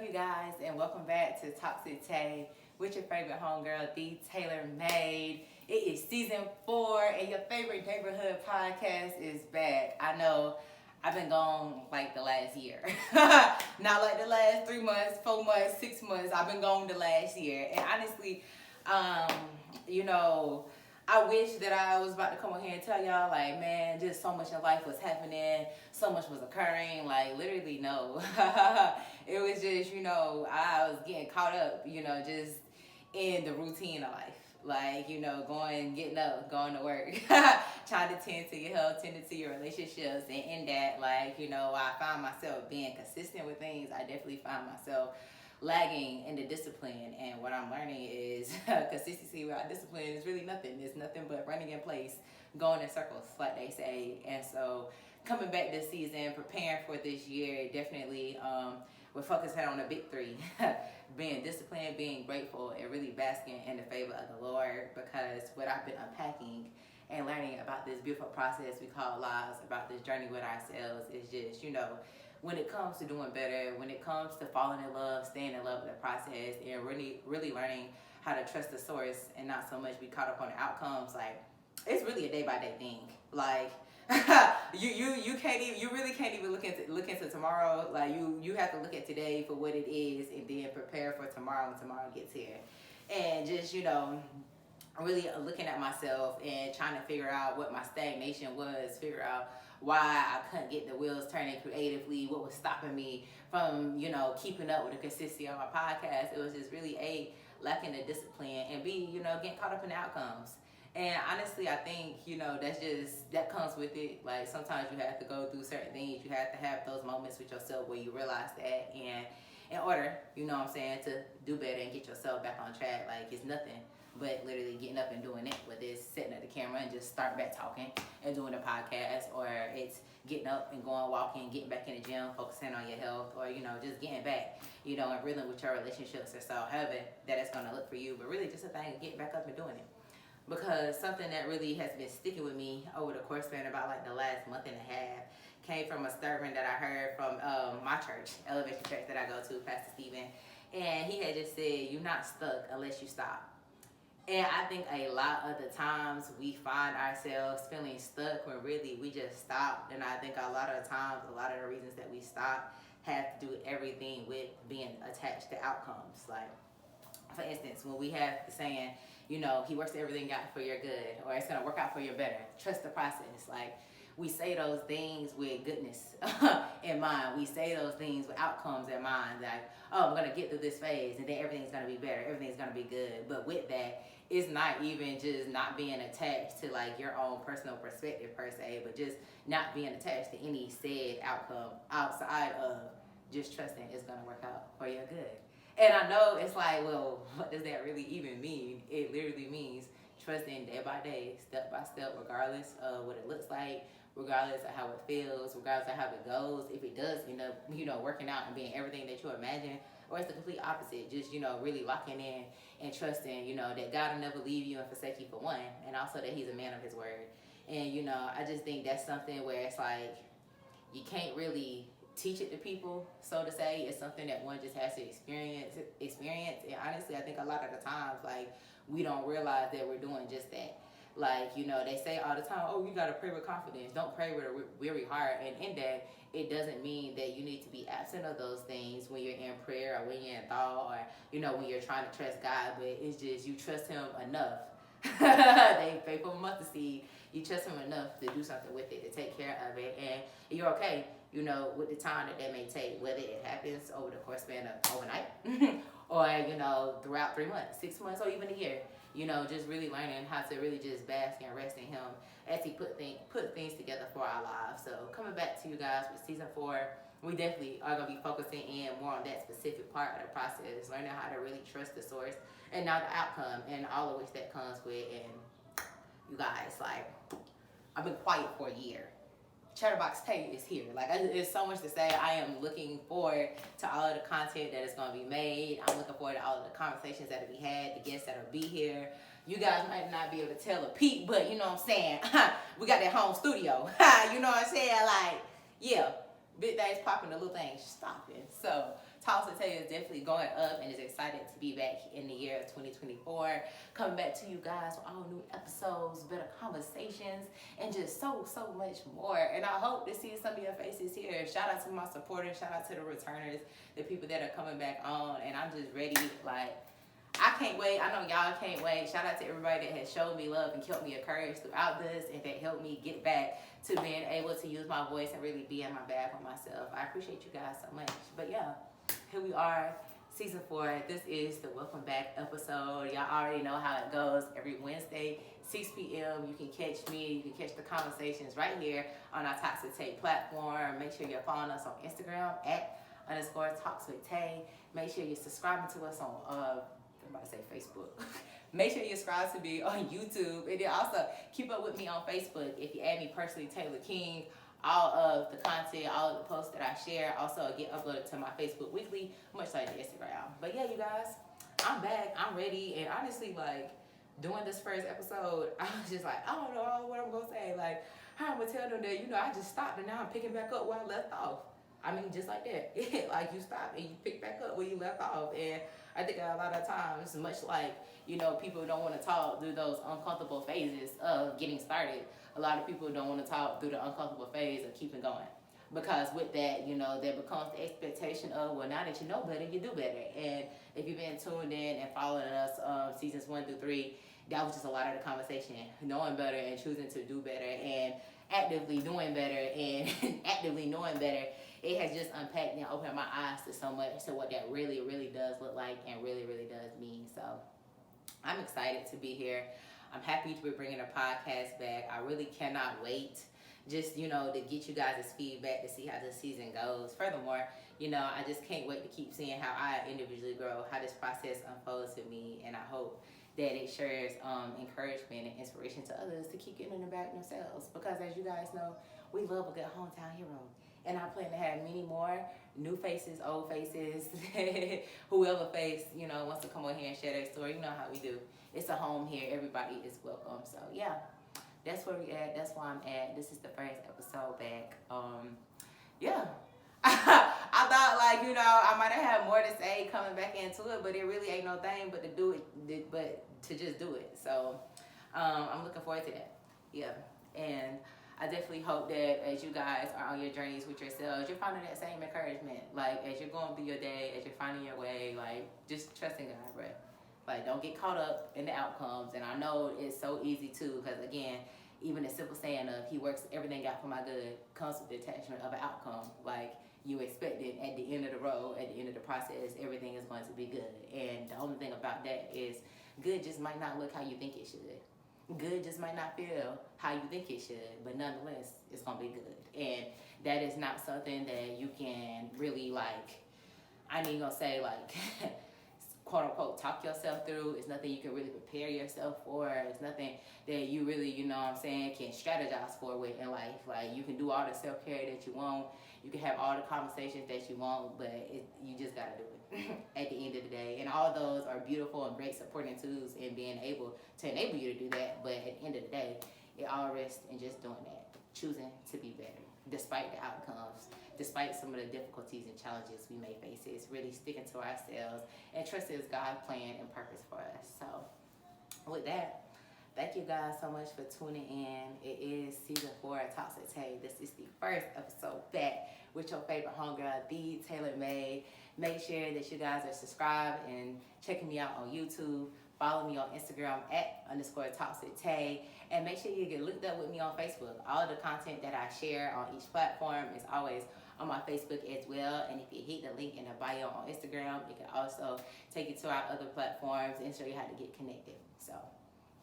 you guys, and welcome back to Toxic Tay with your favorite homegirl, The Taylor Made. It is season 4, and your favorite neighborhood podcast is back. I know I've been gone like the last year. Not like the last 3 months, 4 months, 6 months. I've been gone the last year. And honestly, I wish that I was about to come on here and tell y'all, like, man, just so much in life was happening, so much was occurring. Like, literally, no. It was just, I was getting caught up, just in the routine of life. Like, getting up, going to work, trying to tend to your health, tending to your relationships. And in that, I find myself being consistent with things. I definitely find myself lagging in the discipline, and what I'm learning is consistency without discipline is really nothing. It's nothing but running in place, going in circles, like they say. And so coming back this season, preparing for this year, definitely we're focusing on the big 3, being disciplined, being grateful, and really basking in the favor of the Lord, because what I've been unpacking and learning about this beautiful process we call lives, about this journey with ourselves, is just, when it comes to doing better, when it comes to falling in love, staying in love with the process, and really, really learning how to trust the source and not so much be caught up on the outcomes, like, it's really a day-by-day thing. Like, you can't even, you really can't even look into tomorrow. Like, you have to look at today for what it is, and then prepare for tomorrow when tomorrow gets here. And just, really looking at myself and trying to figure out what my stagnation was, figure out why I couldn't get the wheels turning creatively, what was stopping me from, keeping up with the consistency of my podcast. It was just really lacking the discipline, and B, getting caught up in the outcomes. And honestly, I think, that comes with it. Like, sometimes you have to go through certain things. You have to have those moments with yourself where you realize that, and in order, to do better and get yourself back on track, like, it's nothing but literally getting up and doing it, whether it's setting up the camera and just starting back talking and doing a podcast, or it's getting up and going walking, getting back in the gym, focusing on your health, or, just getting back, and reeling with your relationships, or so, however that it's going to look for you. But really just a thing of getting back up and doing it. Because something that really has been sticking with me over the course of about like the last month and a half came from a sermon that I heard from my church, Elevation Church that I go to, Pastor Stephen. And he had just said, you're not stuck unless you stop. And I think a lot of the times we find ourselves feeling stuck when really we just stopped. And I think a lot of the times, a lot of the reasons that we stop have to do everything with being attached to outcomes. Like, for instance, when we have the saying, he works everything out for your good, or it's going to work out for your better. Trust the process. Like, we say those things with goodness in mind. We say those things with outcomes in mind. Like, oh, I'm going to get through this phase, and then everything's going to be better. Everything's going to be good. But with that, it's not even just not being attached to, like, your own personal perspective per se, but just not being attached to any said outcome outside of just trusting it's going to work out for your good. And I know it's like, well, what does that really even mean? It literally means trusting day by day, step by step, regardless of what it looks like, regardless of how it feels, regardless of how it goes. If it does end up, working out and being everything that you imagine, or it's the complete opposite, just, really locking in and trusting, that God will never leave you and forsake you, for one, and also that he's a man of his word. And, I just think that's something where it's like, you can't really teach it to people, so to say. It's something that one just has to experience. And honestly, I think a lot of the times, like, we don't realize that we're doing just that. Like, they say all the time, oh, you got to pray with confidence. Don't pray with a weary heart. And in that, it doesn't mean that you need to be absent of those things when you're in prayer, or when you're in thought, or, when you're trying to trust God. But it's just, you trust him enough. They faithful mustard seed. You trust him enough to do something with it, to take care of it. And you're okay, with the time that may take, whether it happens over the course span of overnight or, throughout 3 months, 6 months, or even a year. Just really learning how to really just bask and rest in him as he put things together for our lives. So coming back to you guys with season 4, we definitely are going to be focusing in more on that specific part of the process, learning how to really trust the source and not the outcome, and all of which that comes with. And you guys, like, I've been quiet for a year. Chatterbox Tay is here. Like, there's so much to say. I am looking forward to all of the content that is going to be made. I'm looking forward to all of the conversations that will be had, the guests that will be here. You guys might not be able to tell a peep, but you know what I'm saying? We got that home studio. You know what I'm saying? Like, yeah, big things popping, the little things stopping. So, Toss and Tay is definitely going up and is excited to be back in the year of 2024. Coming back to you guys with all new episodes, better conversations, and just so much more. And I hope to see some of your faces here. Shout out to my supporters. Shout out to the returners, the people that are coming back on. And I'm just ready, like, I can't wait. I know y'all can't wait. Shout out to everybody that has showed me love and kept me encouraged throughout this and that helped me get back to being able to use my voice and really be in my bag for myself. I appreciate you guys so much. But yeah, here we are, season 4. This is the welcome back episode. Y'all already know how it goes. Every Wednesday, 6 p.m. You can catch me. You can catch the conversations right here on our Toxic Tay platform. Make sure you're following us on Instagram @_Talks with Tay. Make sure you're subscribing to us on I'm about to say Facebook. Make sure you subscribe to me on YouTube. And then also keep up with me on Facebook. If you add me personally, Taylor King, all of the content, all of the posts that I share also get uploaded to my Facebook weekly, much like the Instagram. But yeah, you guys, I'm back. I'm ready. And honestly, like, doing this first episode, I was just like, I don't know what I'm going to say. Like, how I'm going to tell them that, I just stopped and now I'm picking back up where I left off. I mean, just like that. Like, you stop and you pick back up where you left off. And I think a lot of times, much like, people don't want to talk through those uncomfortable phases of getting started. A lot of people don't want to talk through the uncomfortable phase of keeping going. Because with that, there becomes the expectation of, well, now that you know better, you do better. And if you've been tuned in and following us seasons 1 through 3, that was just a lot of the conversation. Knowing better and choosing to do better and actively doing better and actively knowing better. It has just unpacked and opened my eyes to so much, to what that really, really does look like and really, really does mean. So I'm excited to be here. I'm happy to be bringing the podcast back. I really cannot wait just, to get you guys' feedback to see how this season goes. Furthermore, I just can't wait to keep seeing how I individually grow, how this process unfolds for me. And I hope that it shares encouragement and inspiration to others to keep getting in the back themselves. Because as you guys know, we love a good hometown hero. And I plan to have many more new faces, old faces, whoever face, wants to come on here and share their story. You know how we do. It's a home here. Everybody is welcome. So, yeah, that's where we at. That's where I'm at. This is the first episode back. Yeah. I thought, I might have had more to say coming back into it, but it really ain't no thing but to do it, but to just do it. So, I'm looking forward to that. Yeah. And I definitely hope that as you guys are on your journeys with yourselves, you're finding that same encouragement. Like, as you're going through your day, as you're finding your way, like, just trusting God, bro. Like, don't get caught up in the outcomes. And I know it's so easy, too, because, again, even the simple saying of, he works everything out for my good, comes with the attachment of an outcome. Like, you expect it at the end of the road, at the end of the process, everything is going to be good. And the only thing about that is good just might not look how you think it should. Good just might not feel how you think it should, but nonetheless, it's going to be good. And that is not something that you can really, I ain't even going to say, quote unquote, talk yourself through. It's nothing you can really prepare yourself for. It's nothing that you really, can strategize for with in life. Like, you can do all the self-care that you want. You can have all the conversations that you want, but you just got to do it at the end of the day. And all those are beautiful and great supporting tools in being able to enable you to do that. But at the end of the day, it all rests in just doing that, choosing to be better, despite the outcomes, despite some of the difficulties and challenges we may face. It's really sticking to ourselves and trusting God's plan and purpose for us. So with that, thank you guys so much for tuning in. It is season 4 of Talks with Tay. This is the first episode back with your favorite homegirl, the Taylor May. Make sure that you guys are subscribed and checking me out on YouTube. Follow me on Instagram @_Talks with Tay. And make sure you get linked up with me on Facebook. All of the content that I share on each platform is always on my Facebook as well. And if you hit the link in the bio on Instagram, it can also take you to our other platforms and show you how to get connected. So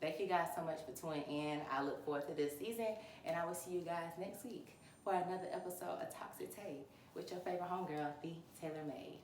thank you guys so much for tuning in. I look forward to this season, and I will see you guys next week for another episode of Toxic Tay with your favorite homegirl, the Taylor May.